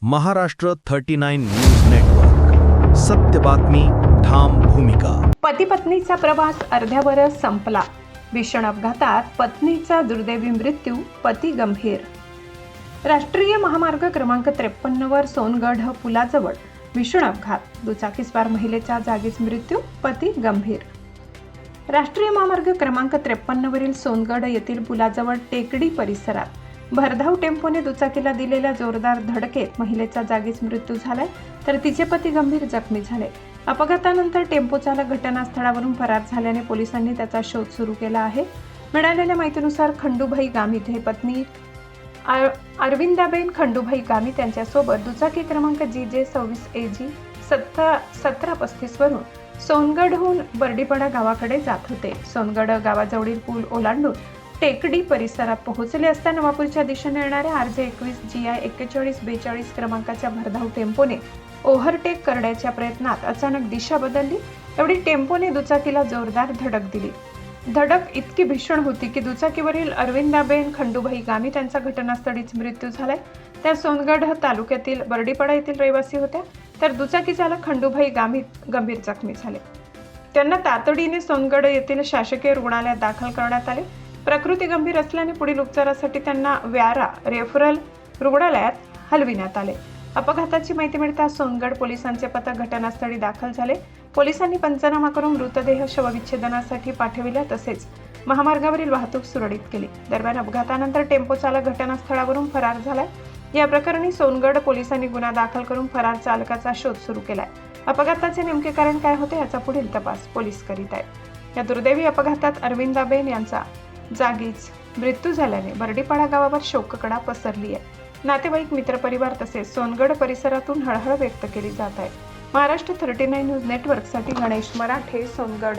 Maharashtra 39 news network. सत्य बातमी, ठाम भूमिका. पती पत्नीचा प्रवास अर्ध्यावरच संपला. भीषण अपघातात पत्नीचा दुर्दैवी मृत्यू, पती गंभीर. राष्ट्रीय महामार्ग क्रमांक 53 वर सोनगढ पुलाजवळ भीषण अपघात. दुचाकीस्वार महिलेचा जागीच मृत्यू, पती गंभीर. राष्ट्रीय महामार्ग क्रमांक 53 वरील सोनगढ येथील पुलाजवळ टेकडी परिसरात भरधाव टेम्पोने दुचाकीला दिलेल्या जोरदार धडकेत महिलेचा जागीच मृत्यू झालाय, तर तिचे पती गंभीर जखमी झाले. अपघातानंतर टेम्पो चालक घटनास्थळावरून फरार झाल्याने पोलिसांनी त्याचा शोध सुरू केला आहे. मिळालेल्या माहितीनुसार खंडूभाई गामित हे पत्नी अरविंदाबेन खंडूभाई गामित यांच्यासोबत दुचाकी क्रमांक GJ 26 AG 1735 वरून सोनगढहून बर्डीपाडा गावाकडे जात होते. सोनगढ गावाजवळील पूल ओलांडून टेकडी परिसरात पोहोचले असता नवापूरच्या दिशेने येणाऱ्या RJ 21 GI 4142 क्रमांकाच्या भरधाव टेम्पोने ओव्हरटेक करण्याच्या प्रयत्नात अचानक दिशा बदलली. एवढी टेम्पोने दुचाकीला जोरदार धडक दिली. धडक इतकी भीषण होती की दुचाकीवरील अरविंदाबेन खंडूभाई गामित यांचा घटनास्थळीच मृत्यू झालाय. त्या सोनगढ तालुक्यातील बर्डीपाडा येथील रहिवासी होत्या, तर दुचाकी चालक खंडूभाई गामित गंभीर जखमी झाले. त्यांना तातडीने सोनगढ येथील शासकीय रुग्णालयात दाखल करण्यात आले. प्रकृती गंभीर असल्याने पुढील उपचारासाठी त्यांना व्यारा रेफरल रुग्णालयात हलविण्यात आले. अपघाताची माहिती मिळताच सोनगढ पोलिसांचे पथक घटनास्थळी दाखल झाले. पोलिसांनी पंचनामा करून मृतदेह शवविच्छेदनासाठी पाठविला, तसेच महामार्गावरील वाहतूक सुरळीत केली. दरम्यान अपघातानंतर टेम्पो चालक घटनास्थळावरून फरार झालाय. या प्रकरणी सोनगढ पोलिसांनी गुन्हा दाखल करून फरार चालकाचा शोध सुरू केलाय. अपघाताचे नेमके कारण काय होते याचा पुढील तपास पोलीस करीत आहेत. या दुर्दैवी अपघातात अरविंदाबेन यांचा जागीच मृत्यू झाल्याने बर्डीपाडा गावावर शोककळा पसरली आहे. नातेवाईक, मित्रपरिवार तसेच सोनगढ परिसरातून हळहळ व्यक्त केली जात आहे. महाराष्ट्र 39 न्यूज नेटवर्कसाठी गणेश मराठे, सोनगढ.